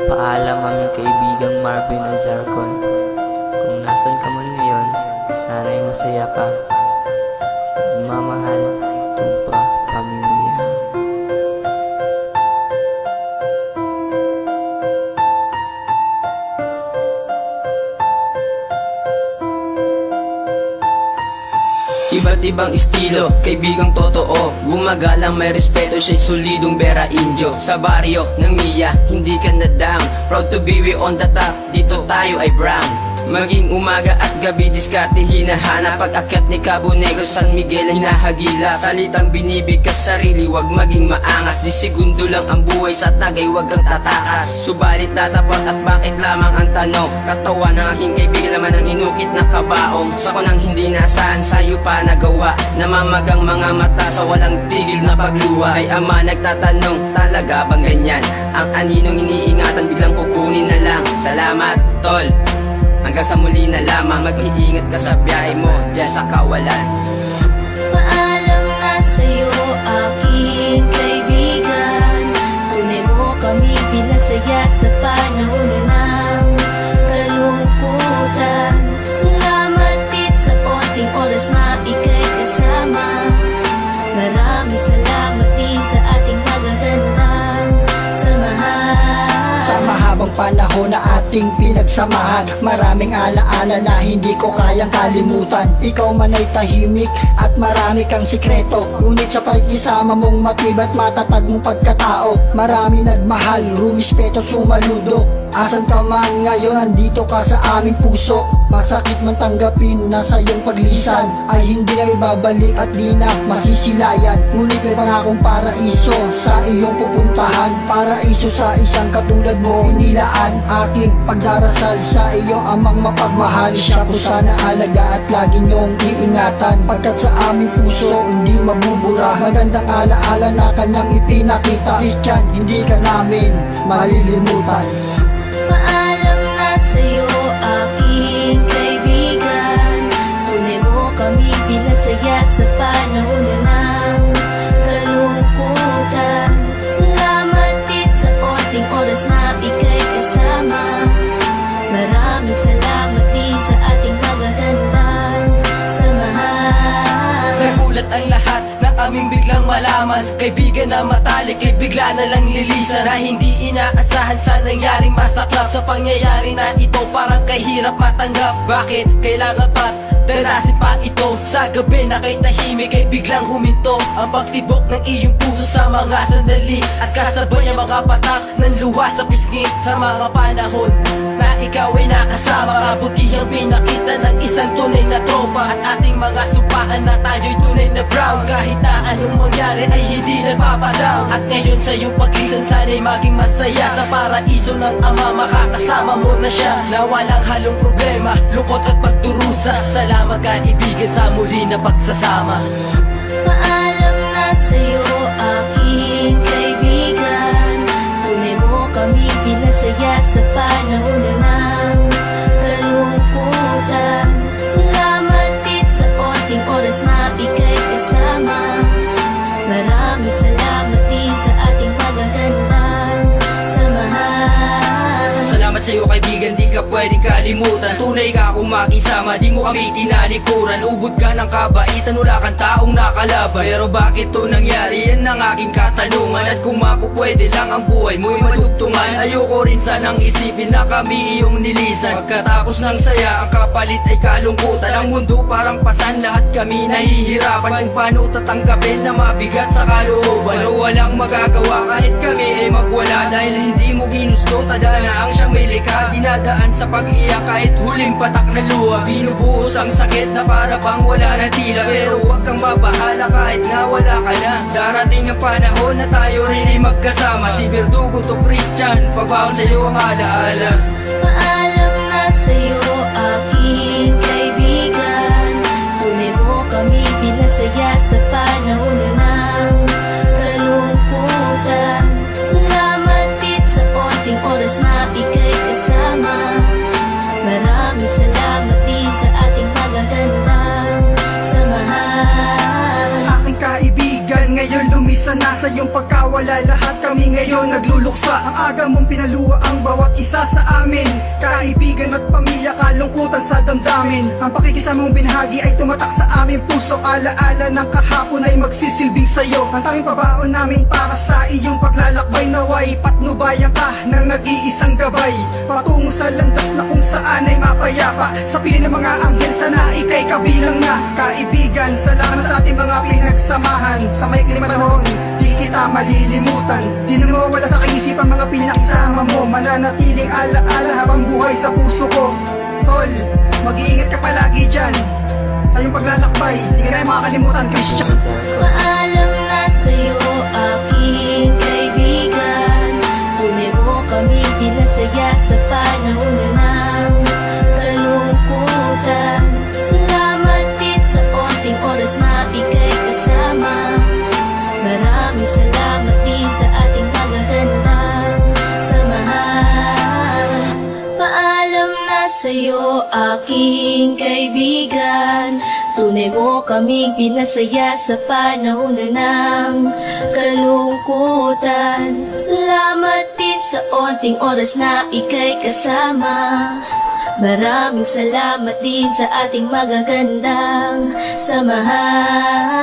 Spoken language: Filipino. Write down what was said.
Paalam aming kaibigang Marvin Azarcon. Kung nasan ka man ngayon, sana'y masaya ka. Nagmamahal, Tupa Pamilya. Iba't ibang estilo, kaibigang totoo. Gumagalang may respeto, siya'y solidong Bera Indio. Sa baryo ng Mia, hindi ka nadam. Proud to be we on the top, dito tayo ay brown. Maging umaga at gabi, diskarte hinahanap. Pag-akyat ni Cabo Negro, San Miguel ay hinahagila. Salitang binibigkas sarili, wag maging maangas. 10 segundo lang ang buhay sa tagay, wag kang tatakas. Subalit tatapat at bakit lamang ang tanong. Katawan ng aking kaibigan naman ang inukit na kabaong. Sa ko nang hindi nasaan, sa'yo pa nagawa. Namamagang mga mata sa walang tigil na pagluwa. Ay ama nagtatanong, talaga bang ganyan? Ang aninong iniingatan, biglang kukunin na lang. Salamat, tol. Hanggang sa muli na lamang, mag-iingat ka sa biyahe mo dyan sa kawalan. Paalam na sa'yo aking kaibigan. Tunay mo kami pinasaya sa panahon na ng kalungkutan. Salamat din sa konting oras na ika'y kasama. Maraming salamat din sa ating magagandang samahan. Sa mahabang panahon na ating pinagsamahan, maraming alaala na hindi ko kayang kalimutan. Ikaw man ay tahimik at marami kang sikreto, ngunit sa pakikisama mong matibay at matatag mong pagkatao, marami nagmahal, rumispeto, sumaludo. Asan ka man ngayon, andito ka sa aming puso. Masakit man tanggapin na sa iyong paglisan ay hindi na ibabalik at di na masisilayan. Ngunit may pangakong paraiso sa iyong pupuntahan, paraiso sa isang katulad mo inilaan. Aking pagdarasal sa iyong amang mapagmahal, siya po sana alaga at lagi niyong iingatan. Pagkat sa aming puso hindi mabubura, magandang alaala na kanyang ipinakita. Christian, hindi ka namin malilimutan. Paalam na sa'yo aking kaibigan. Tunay mo kami pinasaya sa panahon na ng kalungkutan. Salamat din sa konting oras na ika'y kasama. Maraming salamat din sa ating magagandang samahan. Nagulat ang lahat na aming biglang malaman. Kaibigan na matalik ay bigla na lang lilisan. Na hindi inaasahan sa nangyaring masaklap. Sa pangyayari na ito parang kahirap matanggap. Bakit kailangan pa't danasin pa ito? Sa gabi na kay tahimik ay biglang huminto ang pagtibok ng iyong puso sa mga sandali. At kasabay ang mga patak ng luha sa pisngi. Sa mga panahon na ikaw ay nakasama, kabutihang pinakita ng isang tunay na tropa. At ating mga supaan na tayo'y tunay na brown. Kahit na anong mangyari ay hindi nagpapadang. At ngayon sa iyong paglisan sana'y maging masaya. Sa paraiso ng ama makakasama mo na siya, na walang halong problema, lungkot at pagdurusa. Salamat kaibigan sa muli na pagsasama. Paalam na sa'yo aking kaibigan. Tunay mo kami pinasaya sa panahon na ng kalungkutan. Salamat din sa konting oras na ika'y kasama. Maraming salamat din sa ating magagandang samahan. Salamat sa'yo kaibigan, di ka pwedeng kalimutan. Tunay ka kung makisama, di mo kami tinalikuran. Ubod ka ng kabaitan, wala kang taong nakalaban. Pero bakit to nangyari, yan ang aking katanungan. At kung mapupwede lang ang buhay mo'y madugtungan, ayoko rin sanang isipin na kami iyong nilisan. Pagkatapos ng saya, ang kapalit ay kalungkutan. Ang mundo parang pasan, lahat kami nahihirapan. Kung paano tatanggapin na mabigat sa kalooban. Pero walang magagawa kahit kami ay magwala. Dahil hindi mo ginusto, tadhana ang siyang may likha. Dinadaan sa pag-iyak kahit huling patak na luha. Binubuhos ang sakit na para bang wala na tila. Pero huwag kang mabahala kahit nga wala ka na. Darating ang panahon na tayo rin ay magkasama. Si Verdugo to Christian, pabaon sa'yo ang alaala. Paalam na sa'yo aking kaibigan. Tunay mo kami pinasaya sa panahon na ng kalungkutan. Salamat din sa konting oras na ika'y kasama. Maraming salamat din sa ating magagandang samahan. Aking kaibigan, ngayon pasensya na sa iyong pagkawala. Lahat kami ngayon nagluluksa. Ang aga mong pinaluwa ang bawat isa sa amin. Kaibigan at pamilya, kalungkutan sa damdamin. Ang pakikisama mong binahagi ay tumatak sa aming puso. Alaala ng kahapon ay magsisilbing sayo. Ang tanging pabaon namin para sa iyong paglalakbay. Naway patnubayan ka ng nag-iisang gabay, patungo sa landas na kung saan ay mapayapa. Sa pili ng mga anghel sana ikay kabilang na. Kaibigan, salamat sa ating mga pinagsamahan. Sa maikling panahon, di kita malilimutan. Di na mawawala sa aking isipan mga pinakisama mo. Mananatiling alaala habang buhay sa puso ko. Tol, mag-iingat ka palagi dyan sa iyong paglalakbay, di ka na makakalimutan, Christian. Paalam na sa'yo aking kaibigan. Tunay mo kami pinasaya sa panahon na ng kalungkutan. Salamat din sa onting oras na ika'y kasama. Maraming salamat din sa ating magagandang samahan. Paalam na sa'yo aking kaibigan. Tunay mo kaming pinasaya sa panahon na ng kalungkutan. Salamat din sa onting oras na ika'y kasama. Maraming salamat din sa ating magagandang samahan.